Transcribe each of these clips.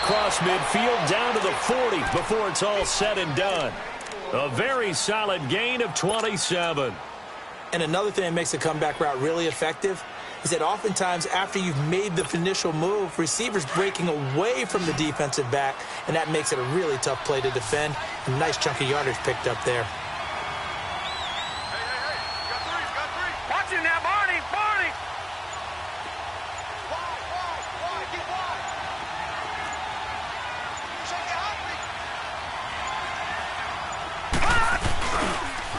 across midfield down to the 40 before it's all said and done. A very solid gain of 27. And another thing that makes a comeback route really effective is that oftentimes after you've made the initial move, receivers breaking away from the defensive back, and that makes it a really tough play to defend. A nice chunk of yardage picked up there. Watch it now, Barney! Barney!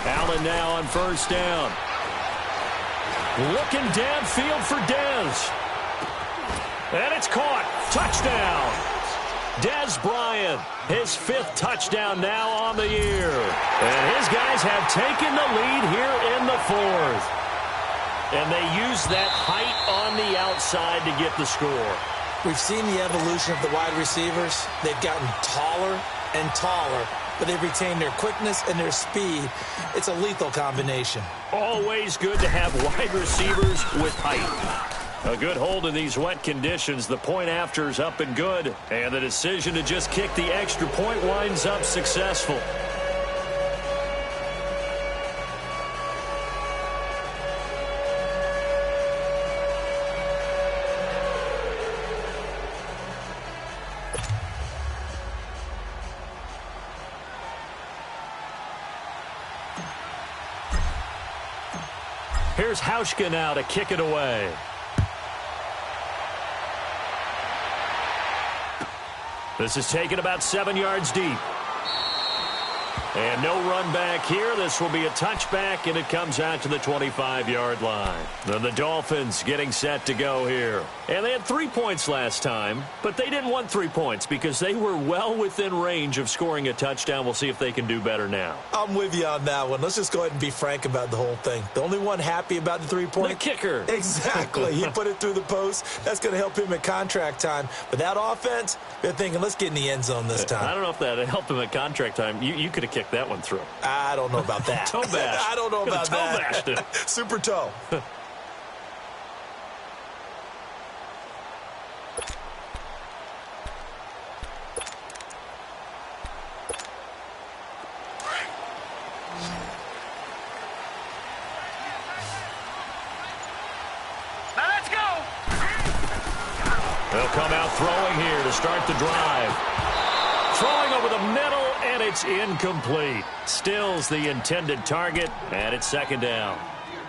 Allen now on first down. Looking downfield for Dez. And it's caught. Touchdown. Dez Bryant, his 5th touchdown now on the year. And his guys have taken the lead here in the 4th. And they use that height on the outside to get the score. We've seen the evolution of the wide receivers. They've gotten taller and taller, but they've retained their quickness and their speed. It's a lethal combination. Always good to have wide receivers with height. A good hold in these wet conditions. The point after is up and good. And the decision to just kick the extra point winds up successful. Here's Hauschka now to kick it away. This is taken about 7 yards deep. And no run back here. This will be a touchback, and it comes out to the 25-yard line. Then the Dolphins getting set to go here. And they had 3 points last time, but they didn't want 3 points because they were well within range of scoring a touchdown. We'll see if they can do better now. I'm with you on that one. Let's just go ahead and be frank about the whole thing. The only one happy about the 3-point? The kicker. Exactly. He put it through the post. That's going to help him at contract time. But that offense, they're thinking, let's get in the end zone this time. I don't know if that helped him at contract time. You could have kicked that one through. I don't know about that. Toe bash. I don't know about that. Toe bashed it. Super toe. Now let's go! They'll come out throwing here to start the drive. Throwing over the middle, and it's incomplete. Stills the intended target, and it's 2nd down.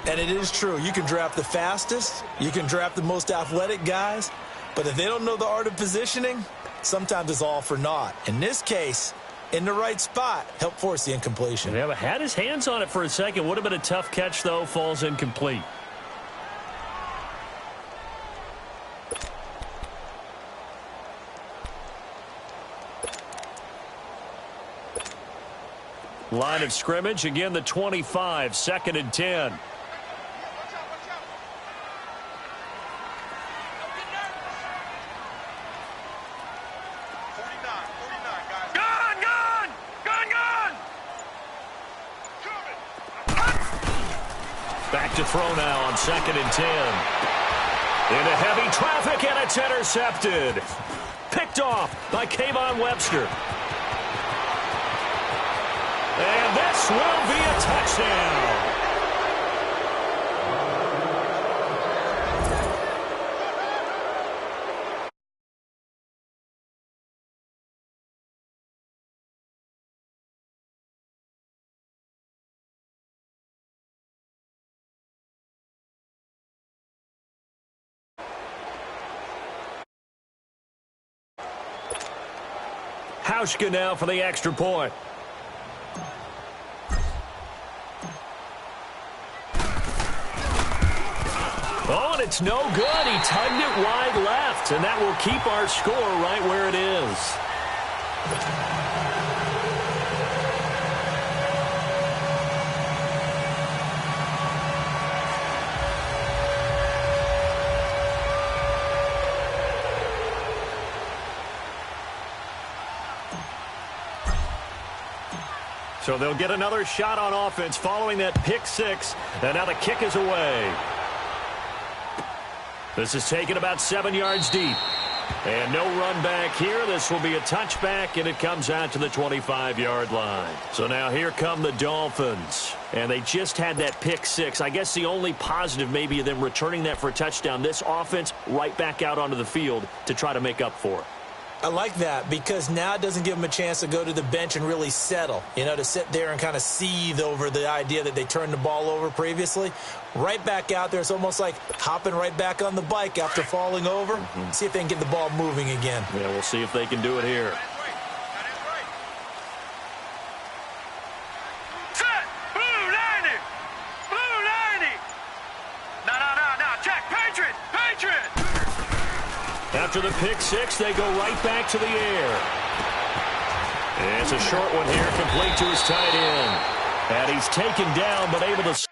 And it is true. You can draft the fastest. You can draft the most athletic guys. But if they don't know the art of positioning, sometimes it's all for naught. In this case, in the right spot, help force the incompletion. Yeah, but had his hands on it for a second. Would have been a tough catch, though. Falls incomplete. Line of scrimmage, again the 25, 2nd and 10. Back to throw now on 2nd and 10. Into heavy traffic, and it's intercepted. Picked off by Kayvon Webster. And this will be a touchdown. Hauschka now for the extra point. Oh, and it's no good. He tugged it wide left, and that will keep our score right where it is. So they'll get another shot on offense following that pick six, and now the kick is away. This is taken about 7 yards deep. And no run back here. This will be a touchback, and it comes out to the 25-yard line. So now here come the Dolphins. And they just had that pick six. I guess the only positive maybe of them returning that for a touchdown. This offense right back out onto the field to try to make up for it. I like that because now it doesn't give them a chance to go to the bench and really settle, to sit there and kind of seethe over the idea that they turned the ball over previously. Right back out there, it's almost like hopping right back on the bike after falling over. See if they can get the ball moving again. Yeah, we'll see if they can do it here. Set! Blue 90! Blue 90! No, check! Patriot! After the pick six, they go right back to the air. And it's a short one here, complete to his tight end. And he's taken down, but able to...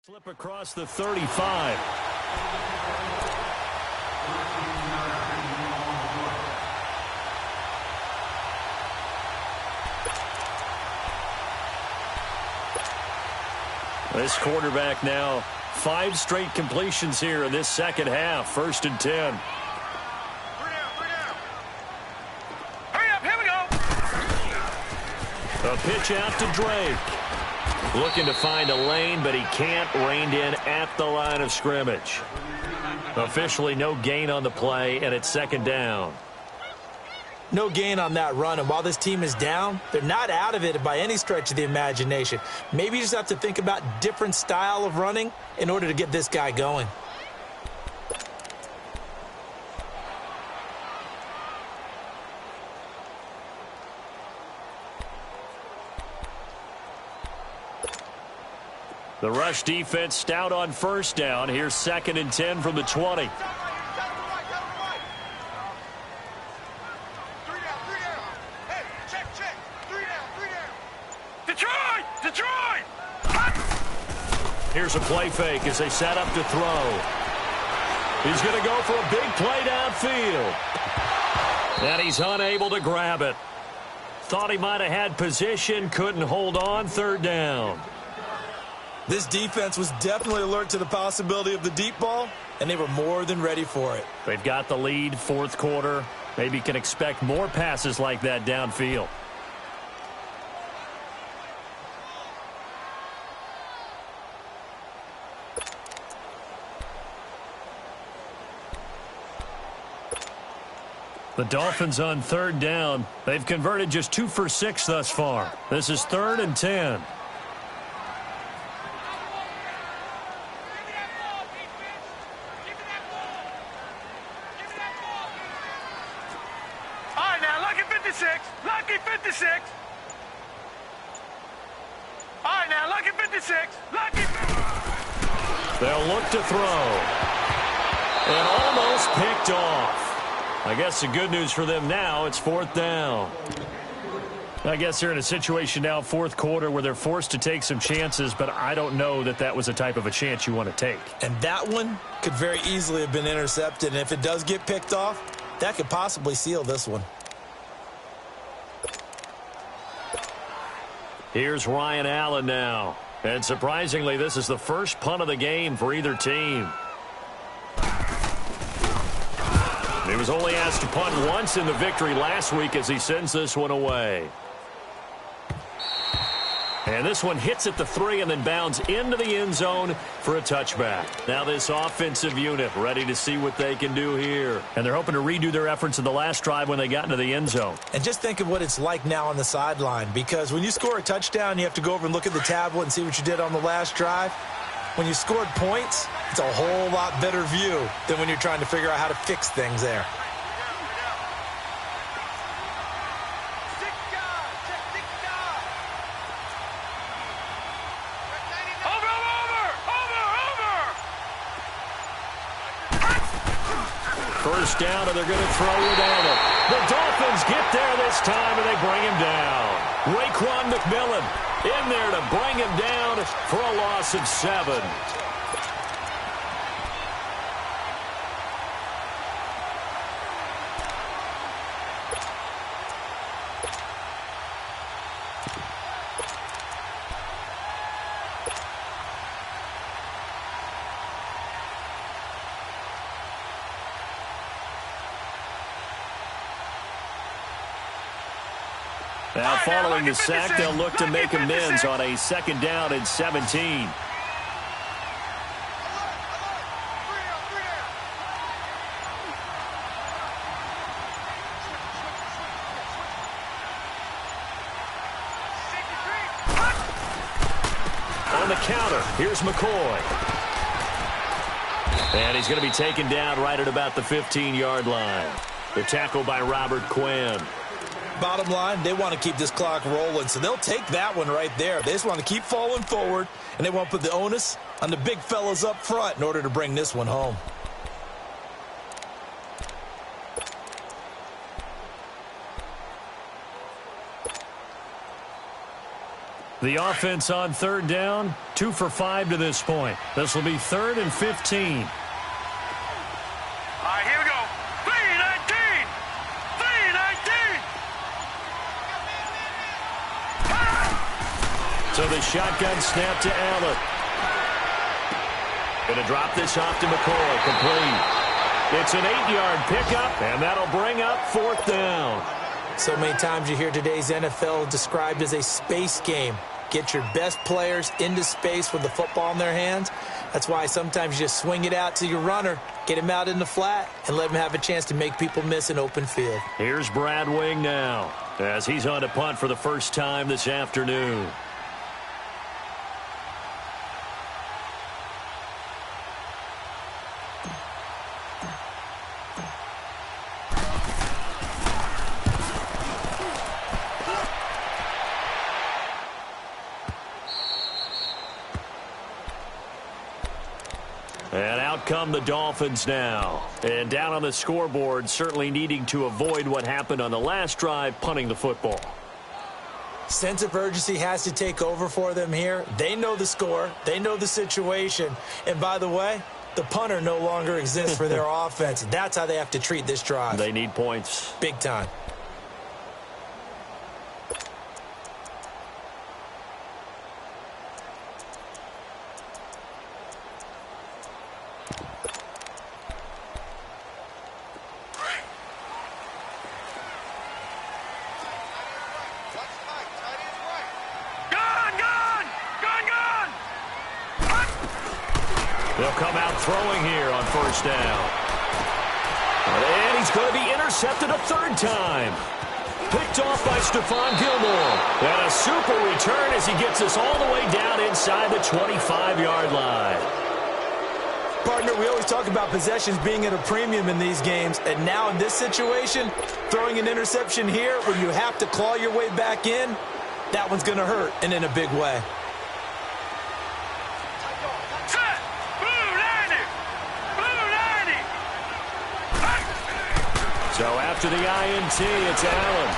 Flip across the 35. This quarterback now, 5 straight completions here in this second half. 1st and 10. Hurry up, here we go. A pitch out to Drake. Looking to find a lane, but he can't. Reined in at the line of scrimmage. Officially no gain on the play, and it's 2nd down. No gain on that run, and while this team is down, they're not out of it by any stretch of the imagination. Maybe you just have to think about different style of running in order to get this guy going. The rush defense stout on 1st down. Here's 2nd and 10 from the 20. Here's a play fake as they set up to throw. He's going to go for a big play downfield. And he's unable to grab it. Thought he might have had position, couldn't hold on. 3rd down. This defense was definitely alert to the possibility of the deep ball, and they were more than ready for it. They've got the lead, 4th quarter. Maybe can expect more passes like that downfield. The Dolphins on 3rd down. They've converted just 2 for 6 thus far. This is 3rd and 10. Lucky 56. All right, now, lucky 56. Lucky 56. They'll look to throw. And almost picked off. I guess the good news for them now, it's 4th down. I guess they're in a situation now, 4th quarter, where they're forced to take some chances, but I don't know that that was the type of a chance you want to take. And that one could very easily have been intercepted, and if it does get picked off, that could possibly seal this one. Here's Ryan Allen now. And surprisingly, this is the first punt of the game for either team. He was only asked to punt once in the victory last week as he sends this one away. And this one hits at the 3 and then bounds into the end zone for a touchback. Now this offensive unit ready to see what they can do here. And they're hoping to redo their efforts in the last drive when they got into the end zone. And just think of what it's like now on the sideline, because when you score a touchdown, you have to go over and look at the tablet and see what you did on the last drive. When you scored points, it's a whole lot better view than when you're trying to figure out how to fix things there. First down, and they're going to throw with Allen. The Dolphins get there this time, and they bring him down. Raekwon McMillan in there to bring him down for a loss of 7. Now, following the sack, they'll look to make amends on a 2nd down and 17. On the counter, here's McCoy. And he's going to be taken down right at about the 15-yard line. The tackle by Robert Quinn. Bottom line, they want to keep this clock rolling, so they'll take that one right there. They just want to keep falling forward, and they want to put the onus on the big fellas up front in order to bring this one home. The offense on 3rd down, 2 for 5 to this point. This will be 3rd and 15. All right, here we go. 3-19. 3-19. So the shotgun snap to Allen. Going to drop this off to McCoy. Complete. It's an 8-yard pickup, and that'll bring up 4th down. So many times you hear today's NFL described as a space game. Get your best players into space with the football in their hands. That's why sometimes you just swing it out to your runner, get him out in the flat, and let him have a chance to make people miss an open field. Here's Brad Wing now, as he's on to punt for the first time this afternoon. And out come the Dolphins now. And down on the scoreboard, certainly needing to avoid what happened on the last drive, punting the football. Sense of urgency has to take over for them here. They know the score. They know the situation. And by the way, the punter no longer exists for their offense. That's how they have to treat this drive. They need points. Big time. They'll come out throwing here on 1st down. And he's going to be intercepted a 3rd time. Picked off by Stephon Gilmore. And a super return as he gets us all the way down inside the 25-yard line. Partner, we always talk about possessions being at a premium in these games. And now in this situation, throwing an interception here when you have to claw your way back in, that one's going to hurt, and in a big way. So after the INT, it's Allen.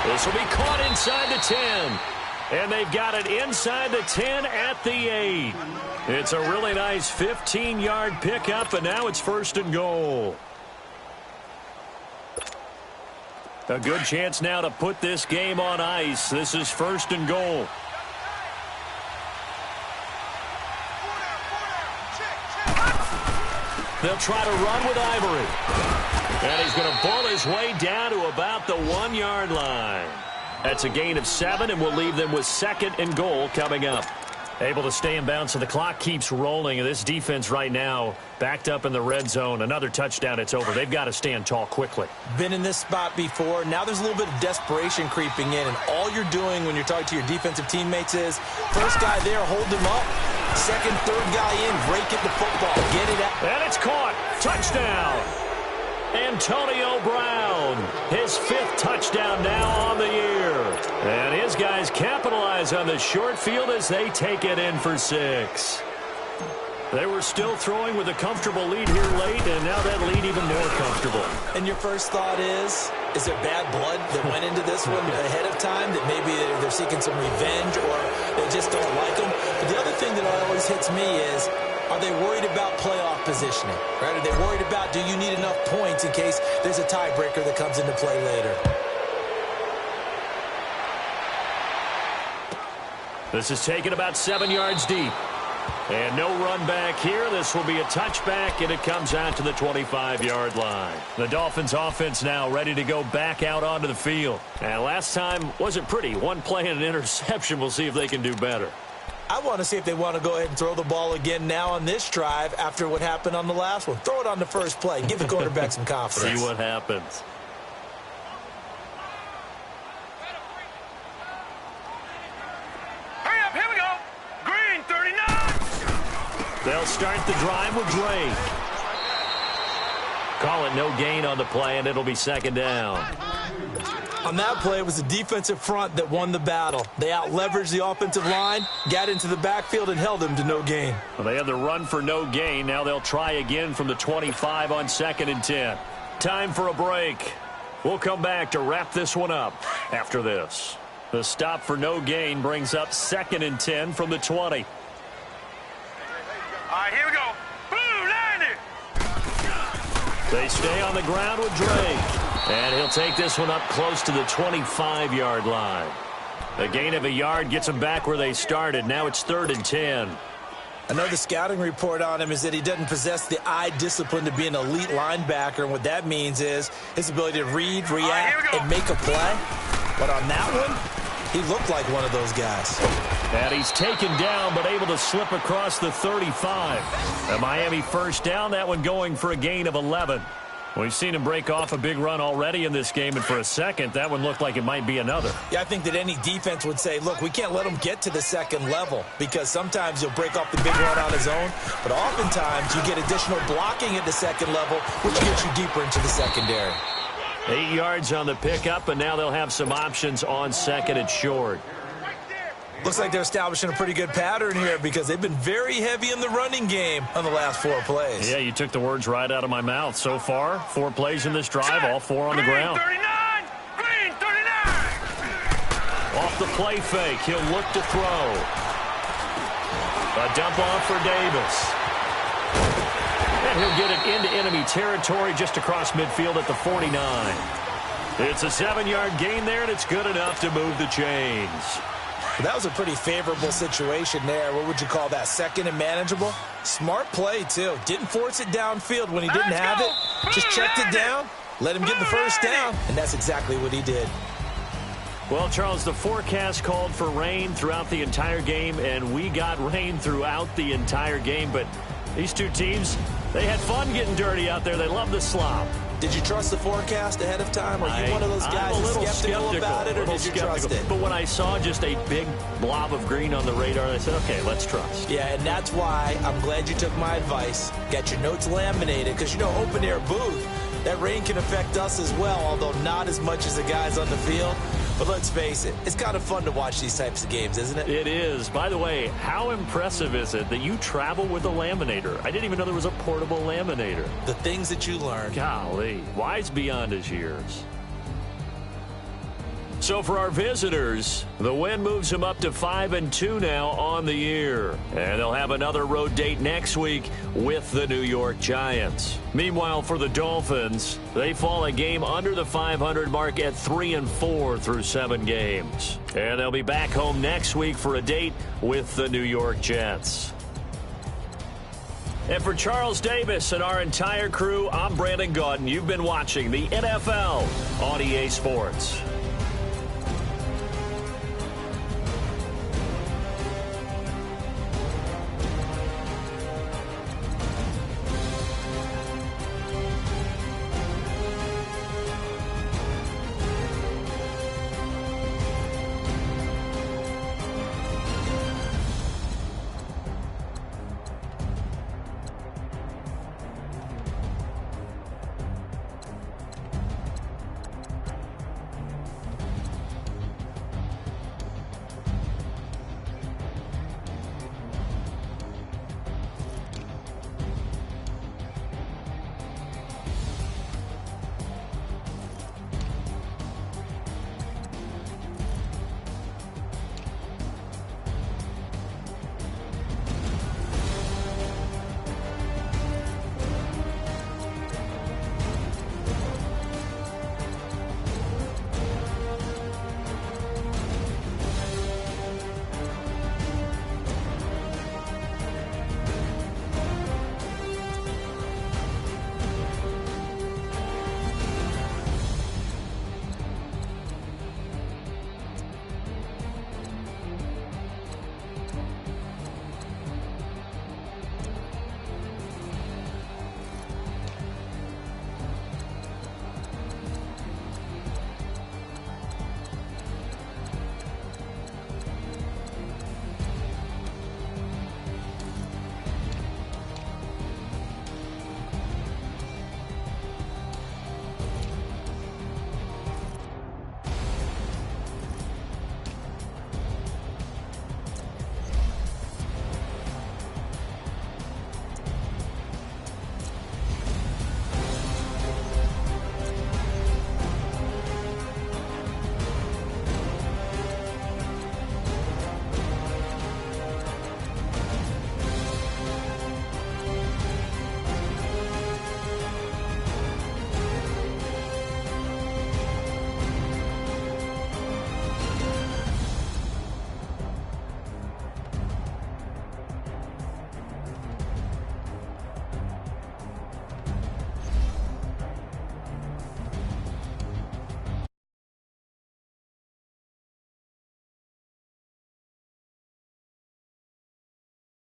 This will be caught inside the 10. And they've got it inside the 10 at the 8. It's a really nice 15-yard pickup, and now it's 1st and goal. A good chance now to put this game on ice. This is 1st and goal. They'll try to run with Ivory. And he's going to ball his way down to about the 1-yard line. That's a gain of 7, and we'll leave them with 2nd and goal coming up. Able to stay in bounds, so the clock keeps rolling. And this defense right now backed up in the red zone. Another touchdown, it's over. They've got to stand tall quickly. Been in this spot before. Now there's a little bit of desperation creeping in. And all you're doing when you're talking to your defensive teammates is, first guy there, hold him up. Second, third guy in, break it the football. Get it out. And it's caught. Touchdown. Antonio Brown, his 5th touchdown now on the year. And his guys capitalize on the short field as they take it in for 6. They were still throwing with a comfortable lead here late, and now that lead even more comfortable. And your first thought is there bad blood that went into this one ahead of time, that maybe they're seeking some revenge or they just don't like them? But the other thing that always hits me is, are they worried about playoff positioning? Right? Are they worried about, do you need enough points in case there's a tiebreaker that comes into play later? This is taken about 7 yards deep. And no run back here. This will be a touchback, and it comes out to the 25-yard line. The Dolphins offense now ready to go back out onto the field. And last time wasn't pretty. One play and an interception. We'll see if they can do better. I want to see if they want to go ahead and throw the ball again now on this drive after what happened on the last one. Throw it on the first play. Give the quarterback some confidence. See what happens. Hurry up, here we go. Green, 39. They'll start the drive with Drake. Call it no gain on the play, and it'll be second down. On that play, it was the defensive front that won the battle. They out-leveraged the offensive line, got into the backfield, and held them to no gain. Well, they had the run for no gain. Now they'll try again from the 25 on 2nd and 10. Time for a break. We'll come back to wrap this one up after this. The stop for no gain brings up 2nd and 10 from the 20. All right, here we go. Boom, landed. They stay on the ground with Drake. And he'll take this one up close to the 25-yard line. A gain of a yard gets them back where they started. Now it's 3rd and 10. I know the scouting report on him is that he doesn't possess the eye discipline to be an elite linebacker. And what that means is his ability to read, react, and make a play. But on that one, he looked like one of those guys. And he's taken down, but able to slip across the 35. A Miami first down, that one going for a gain of 11. We've seen him break off a big run already in this game, and for a second, that one looked like it might be another. Yeah, I think that any defense would say, look, we can't let him get to the second level because sometimes he'll break off the big run on his own, but oftentimes you get additional blocking at the second level, which gets you deeper into the secondary. 8 yards on the pickup, and now they'll have some options on 2nd and short. Looks like they're establishing a pretty good pattern here because they've been very heavy in the running game on the last 4 plays. Yeah, you took the words right out of my mouth. So far, 4 plays in this drive, all 4 on the ground. 39. Green, 39. Off the play fake, he'll look to throw. A dump off for Davis. And he'll get it into enemy territory just across midfield at the 49. It's a 7-yard gain there, and it's good enough to move the chains. That was a pretty favorable situation there. What would you call that? 2nd and manageable? Smart play, too. Didn't force it downfield when he didn't have it. Just checked it down, let him get the first down, and that's exactly what he did. Well, Charles, the forecast called for rain throughout the entire game, and we got rain throughout the entire game. But these two teams, they had fun getting dirty out there. They love the slop. Did you trust the forecast ahead of time? Are you one of those guys who's skeptical about it, or did you trust it? But when I saw just a big blob of green on the radar, I said, okay, let's trust. Yeah, and that's why I'm glad you took my advice. Got your notes laminated, because, you know, open-air booth, that rain can affect us as well, although not as much as the guys on the field. But let's face it, it's kind of fun to watch these types of games, isn't it? It is. By the way, how impressive is it that you travel with a laminator? I didn't even know there was a portable laminator. The things that you learn. Golly, wise beyond his years. So for our visitors, the win moves them up to 5-2 now on the year. And they'll have another road date next week with the New York Giants. Meanwhile, for the Dolphins, they fall a game under the 500 mark at 3-4 through 7 games. And they'll be back home next week for a date with the New York Jets. And for Charles Davis and our entire crew, I'm Brandon Gaudin. You've been watching the NFL on EA Sports.